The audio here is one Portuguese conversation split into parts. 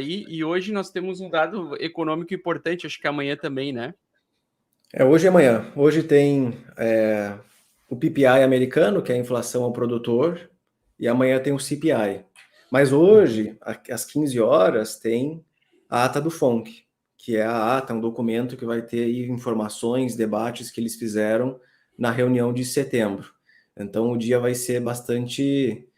sair, e hoje nós temos um dado econômico importante, acho que amanhã também, né? Hoje e amanhã. Hoje tem o PPI americano, que é a inflação ao produtor, e amanhã tem o CPI. Mas hoje, às 15 horas, tem a ata do FONC, que é a ata, um documento que vai ter aí informações, debates que eles fizeram na reunião de setembro. Então, o dia vai ser bastante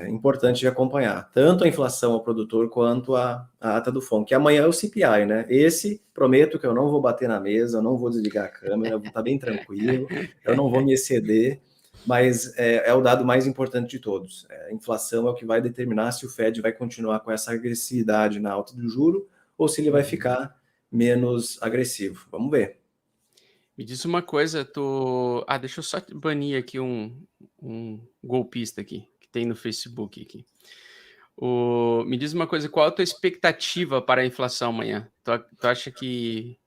importante de acompanhar, tanto a inflação ao produtor quanto a ata do FONC. Amanhã é o CPI, né? Esse, prometo que eu não vou bater na mesa, eu não vou desligar a câmera, eu vou estar bem tranquilo, eu não vou me exceder, mas é o dado mais importante de todos. A inflação é o que vai determinar se o Fed vai continuar com essa agressividade na alta do juro ou se ele vai ficar menos agressivo. Vamos ver. Me diz uma coisa, deixa eu só banir aqui um golpista aqui, que tem no Facebook aqui. Me diz uma coisa, qual a tua expectativa para a inflação amanhã? Tu acha que,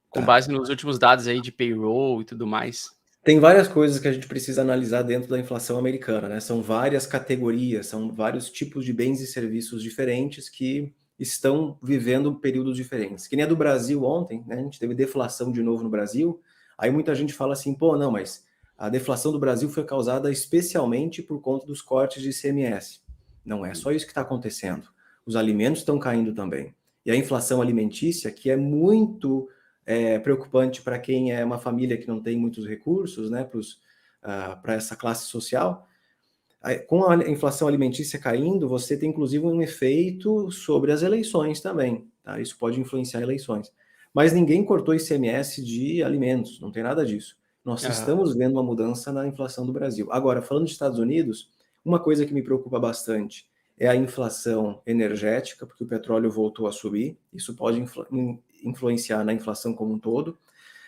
com base nos últimos dados aí de payroll e tudo mais... Tem várias coisas que a gente precisa analisar dentro da inflação americana, né? São várias categorias, são vários tipos de bens e serviços diferentes que estão vivendo períodos diferentes. Que nem a do Brasil ontem, né? A gente teve deflação de novo no Brasil. Aí muita gente fala assim, pô, não, mas a deflação do Brasil foi causada especialmente por conta dos cortes de ICMS. Não é só isso que está acontecendo. Os alimentos estão caindo também. E a inflação alimentícia, que é muito preocupante para quem é uma família que não tem muitos recursos, né, para essa classe social. Com a inflação alimentícia caindo, você tem inclusive um efeito sobre as eleições também. Tá? Isso pode influenciar eleições. Mas ninguém cortou ICMS de alimentos, não tem nada disso. Nós estamos vendo uma mudança na inflação do Brasil. Agora, falando dos Estados Unidos, uma coisa que me preocupa bastante é a inflação energética, porque o petróleo voltou a subir. Isso pode influenciar na inflação como um todo.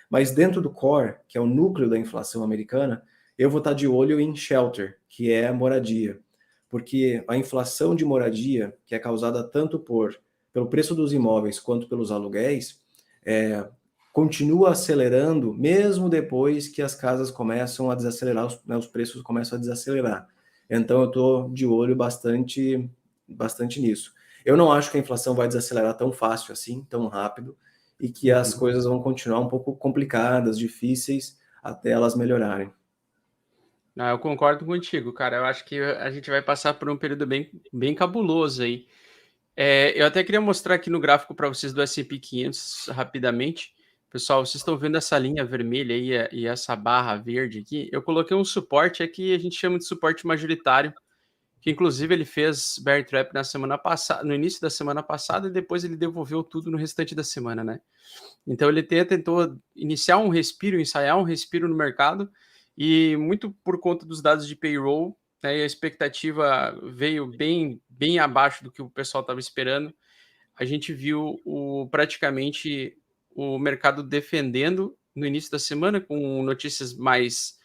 Mas dentro do core, que é o núcleo da inflação americana, eu vou estar de olho em shelter, que é moradia. Porque a inflação de moradia, que é causada tanto pelo preço dos imóveis quanto pelos aluguéis, continua acelerando, mesmo depois que as casas começam a desacelerar, os preços começam a desacelerar. Então eu estou de olho bastante nisso. Eu não acho que a inflação vai desacelerar tão fácil assim, tão rápido, e que as coisas vão continuar um pouco complicadas, difíceis, até elas melhorarem. Eu concordo contigo, cara. Eu acho que a gente vai passar por um período bem cabuloso aí. Eu até queria mostrar aqui no gráfico para vocês do S&P 500 rapidamente. Pessoal, vocês estão vendo essa linha vermelha aí e essa barra verde aqui? Eu coloquei um suporte aqui, a gente chama de suporte majoritário, que inclusive ele fez bear trap na semana passada, no início da semana passada, e depois ele devolveu tudo no restante da semana, né? Então ele tentou iniciar um respiro, ensaiar um respiro no mercado, e muito por conta dos dados de payroll, né, e a expectativa veio bem abaixo do que o pessoal estava esperando. A gente viu praticamente o mercado defendendo no início da semana, com notícias mais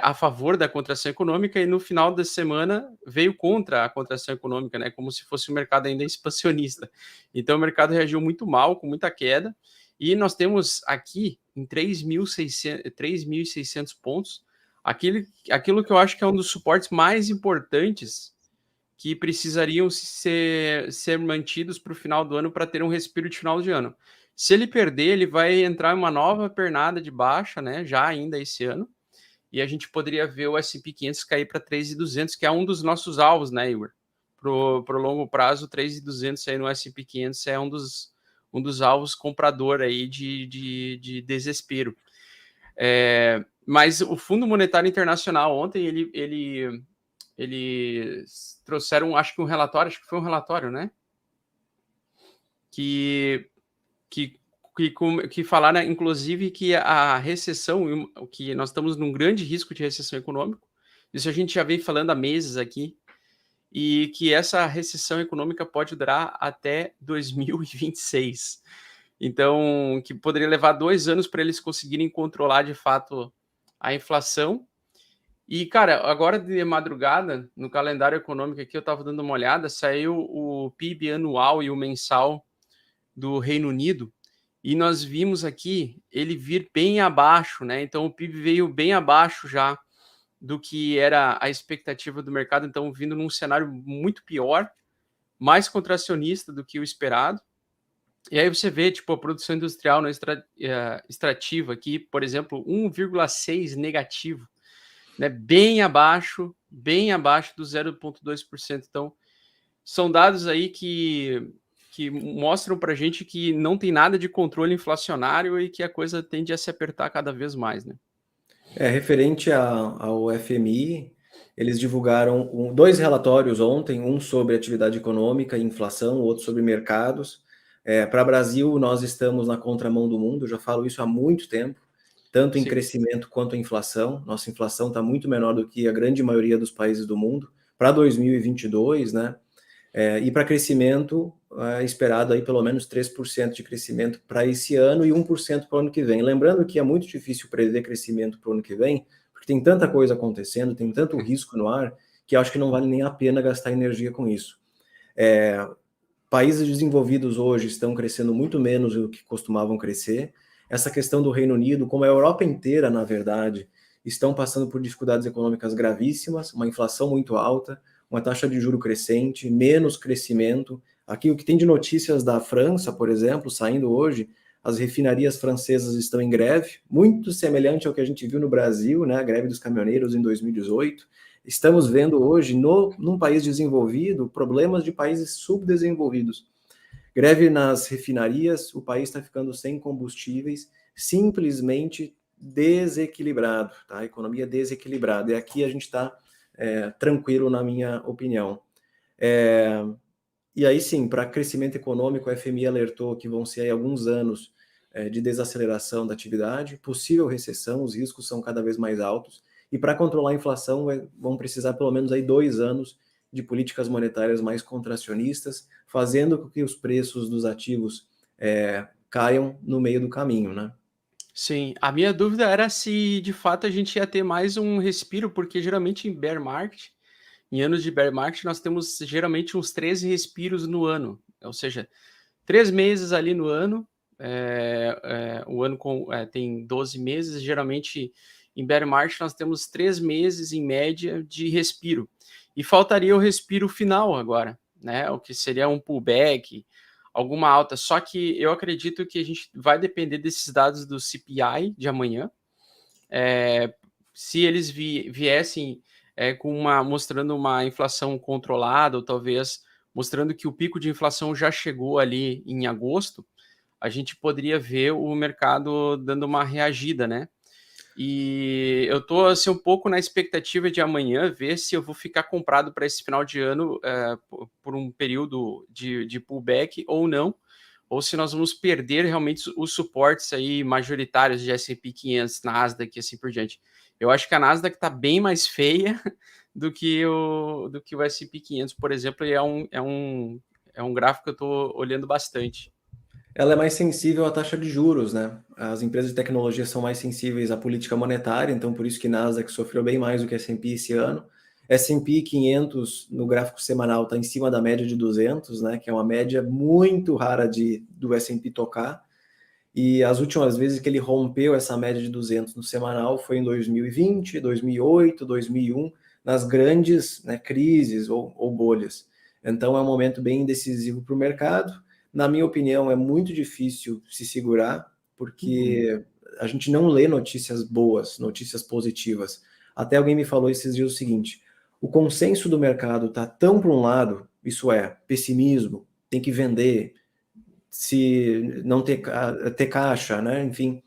a favor da contração econômica, e no final da semana veio contra a contração econômica, né, como se fosse um mercado ainda expansionista. Então o mercado reagiu muito mal, com muita queda, e nós temos aqui em 3.600 pontos, aquilo que eu acho que é um dos suportes mais importantes que precisariam ser mantidos para o final do ano para ter um respiro de final de ano. Se ele perder, ele vai entrar em uma nova pernada de baixa, né, já ainda esse ano, e a gente poderia ver o S&P 500 cair para 3.200, que é um dos nossos alvos, né, Igor? Pro longo prazo, 3.200 aí no S&P 500 é um dos alvos comprador aí de desespero. Mas o Fundo Monetário Internacional ontem, eles trouxeram, acho que foi um relatório, né? Que falaram, inclusive, que a recessão, que nós estamos num grande risco de recessão econômica, isso a gente já vem falando há meses aqui, e que essa recessão econômica pode durar até 2026. Então, que poderia levar 2 anos para eles conseguirem controlar de fato a inflação. E, cara, agora de madrugada, no calendário econômico aqui, eu estava dando uma olhada, saiu o PIB anual e o mensal do Reino Unido, e nós vimos aqui ele vir bem abaixo, né? Então o PIB veio bem abaixo já do que era a expectativa do mercado, então vindo num cenário muito pior, mais contracionista do que o esperado. E aí você vê, tipo, a produção industrial extrativa aqui, por exemplo, 1,6 negativo, né? Bem abaixo do 0,2%. Então, são dados aí que mostram para a gente que não tem nada de controle inflacionário e que a coisa tende a se apertar cada vez mais, né? Referente ao FMI, eles divulgaram dois relatórios ontem, um sobre atividade econômica e inflação, o outro sobre mercados. Para o Brasil, nós estamos na contramão do mundo, já falo isso há muito tempo, tanto em Sim. crescimento quanto em inflação. Nossa inflação está muito menor do que a grande maioria dos países do mundo. Para 2022, né? E para crescimento, esperado aí pelo menos 3% de crescimento para esse ano e 1% para o ano que vem. Lembrando que é muito difícil prever crescimento para o ano que vem, porque tem tanta coisa acontecendo, tem tanto risco no ar, que acho que não vale nem a pena gastar energia com isso. Países desenvolvidos hoje estão crescendo muito menos do que costumavam crescer. Essa questão do Reino Unido, como a Europa inteira, na verdade, estão passando por dificuldades econômicas gravíssimas, uma inflação muito alta, uma taxa de juro crescente, menos crescimento. Aqui o que tem de notícias da França, por exemplo, saindo hoje, as refinarias francesas estão em greve, muito semelhante ao que a gente viu no Brasil, né, a greve dos caminhoneiros em 2018. Estamos vendo hoje, num país desenvolvido, problemas de países subdesenvolvidos. Greve nas refinarias, o país está ficando sem combustíveis, simplesmente desequilibrado, tá? A economia desequilibrada. E aqui a gente está tranquilo, na minha opinião. E aí sim, para crescimento econômico, a FMI alertou que vão ser aí alguns anos de desaceleração da atividade, possível recessão, os riscos são cada vez mais altos, e para controlar a inflação vão precisar pelo menos aí 2 anos de políticas monetárias mais contracionistas, fazendo com que os preços dos ativos caiam no meio do caminho, né? Sim, a minha dúvida era se de fato a gente ia ter mais um respiro, porque geralmente em bear market, em anos de bear market, nós temos geralmente uns 13 respiros no ano, ou seja, 3 meses ali no ano, o ano tem 12 meses, geralmente em bear market nós temos 3 meses em média de respiro, e faltaria o respiro final agora, né, o que seria um pullback, alguma alta, só que eu acredito que a gente vai depender desses dados do CPI de amanhã, se eles viessem mostrando uma inflação controlada, ou talvez mostrando que o pico de inflação já chegou ali em agosto, a gente poderia ver o mercado dando uma reagida, né? E eu estou assim, um pouco na expectativa de amanhã ver se eu vou ficar comprado para esse final de ano por um período de pullback ou não, ou se nós vamos perder realmente os suportes aí majoritários de S&P 500, Nasdaq e assim por diante. Eu acho que a Nasdaq está bem mais feia do que o S&P 500, por exemplo, e é um gráfico que eu estou olhando bastante. Ela é mais sensível à taxa de juros, né? As empresas de tecnologia são mais sensíveis à política monetária, então por isso que Nasdaq sofreu bem mais do que S&P esse ano. S&P 500 no gráfico semanal está em cima da média de 200, né? Que é uma média muito rara do S&P tocar. E as últimas vezes que ele rompeu essa média de 200 no semanal foi em 2020, 2008, 2001, nas grandes, né, crises ou bolhas. Então é um momento bem decisivo para o mercado. Na minha opinião, é muito difícil se segurar, porque a gente não lê notícias boas, notícias positivas. Até alguém me falou esses dias o seguinte: o consenso do mercado está tão para um lado, isso é, pessimismo, tem que vender, se não ter caixa, né? Enfim,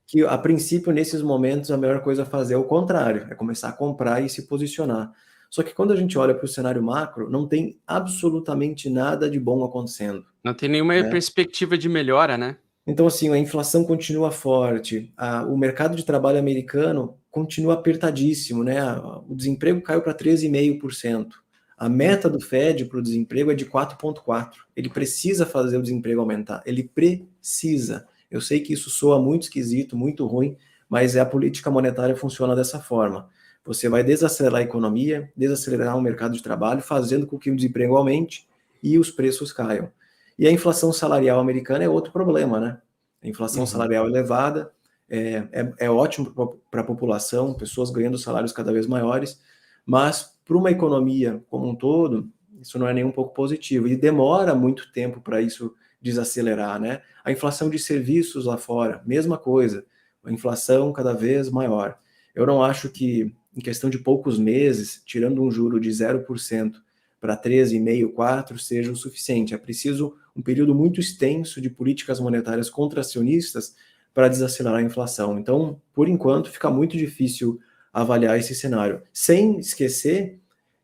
que a princípio, nesses momentos, a melhor coisa a fazer é o contrário, é começar a comprar e se posicionar. Só que quando a gente olha para o cenário macro, não tem absolutamente nada de bom acontecendo. Não tem nenhuma perspectiva de melhora, né? Então, assim, a inflação continua forte, o mercado de trabalho americano continua apertadíssimo, né? O desemprego caiu para 13,5%. A meta do Fed para o desemprego é de 4,4%. Ele precisa fazer o desemprego aumentar. Ele precisa. Eu sei que isso soa muito esquisito, muito ruim, mas a política monetária funciona dessa forma. Você vai desacelerar a economia, desacelerar o mercado de trabalho, fazendo com que o desemprego aumente e os preços caiam. E a inflação salarial americana é outro problema, né? A inflação salarial elevada é ótimo para a população, pessoas ganhando salários cada vez maiores, mas para uma economia como um todo, Isso não é nem um pouco positivo. E demora muito tempo para isso desacelerar, né? A inflação de serviços lá fora, mesma coisa. A inflação cada vez maior. Eu não acho que, em questão de poucos meses, tirando um juro de 0% para 13,5%, 4%, seja o suficiente. É preciso um período muito extenso de políticas monetárias contracionistas para desacelerar a inflação. Então, por enquanto, fica muito difícil avaliar esse cenário. Sem esquecer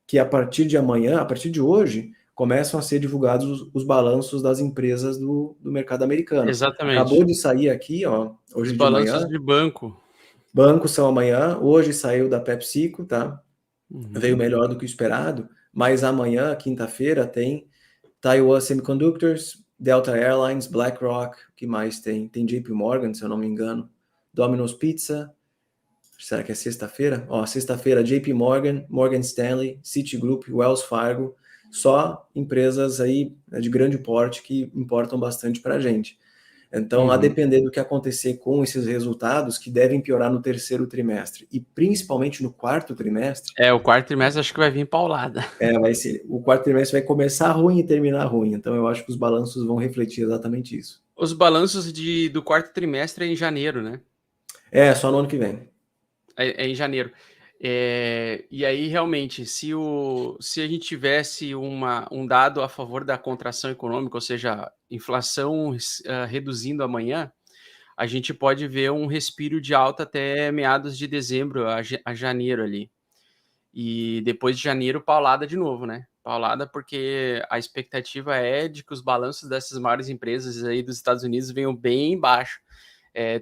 que a partir de amanhã, a partir de hoje, começam a ser divulgados os balanços das empresas do mercado americano. Acabou Exatamente. de sair aqui, ó, Os hoje de balanços manhã, de banco. bancos são amanhã, hoje saiu da PepsiCo, tá? Veio Uhum. melhor do que o esperado, mas amanhã, quinta-feira, tem Taiwan Semiconductors, Delta Airlines, BlackRock, o que mais tem? Tem JP Morgan, se eu não me engano, Domino's Pizza, será que é sexta-feira? Ó, sexta-feira, JP Morgan, Morgan Stanley, Citigroup, Wells Fargo, só empresas aí, né, de grande porte que importam bastante para a gente. Então, a Uhum. depender do que acontecer com esses resultados, que devem piorar no terceiro trimestre e principalmente no quarto trimestre, O quarto trimestre acho que vai vir paulada. vai ser, o quarto trimestre vai começar ruim e terminar ruim. Então, eu acho que os balanços vão refletir exatamente isso. Os balanços do quarto trimestre é em janeiro, né? Só no ano que vem. É em janeiro. E aí, realmente, se a gente tivesse um dado a favor da contração econômica, ou seja, inflação reduzindo amanhã, a gente pode ver um respiro de alta até meados de dezembro a janeiro ali. E depois de janeiro, paulada de novo, né? Paulada porque a expectativa é de que os balanços dessas maiores empresas aí dos Estados Unidos venham bem baixo.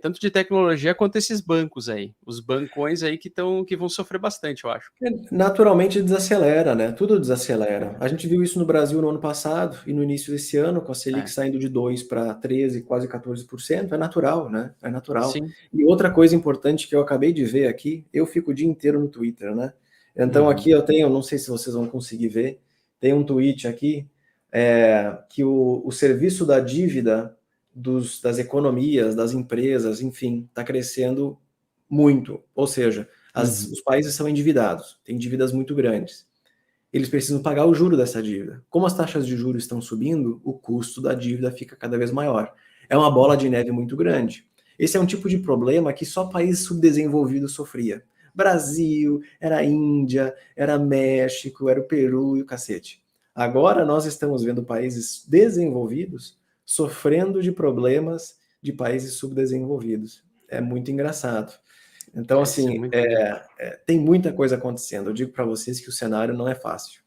Tanto de tecnologia quanto esses bancos aí. Os bancões aí que vão sofrer bastante, eu acho. Naturalmente desacelera, né? Tudo desacelera. A gente viu isso no Brasil no ano passado e no início desse ano, com a Selic É, saindo de 2 para 13, quase 14%. É natural, né? É natural. sim. E outra coisa importante que eu acabei de ver aqui, eu fico o dia inteiro no Twitter, né? Então aqui Uhum. eu tenho, não sei se vocês vão conseguir ver, tem um tweet aqui que o serviço da dívida das economias, das empresas, enfim, está crescendo muito. Ou seja, Uhum. os países são endividados, têm dívidas muito grandes. Eles precisam pagar o juro dessa dívida. Como as taxas de juros estão subindo, o custo da dívida fica cada vez maior. É uma bola de neve muito grande. Esse é um tipo de problema que só países subdesenvolvidos sofria. Brasil, era a Índia, era México, era o Peru e o cacete. Agora nós estamos vendo países desenvolvidos sofrendo de problemas de países subdesenvolvidos. É muito engraçado. Então, Isso é assim, muito legal. tem muita coisa acontecendo. Eu digo para vocês que o cenário não é fácil.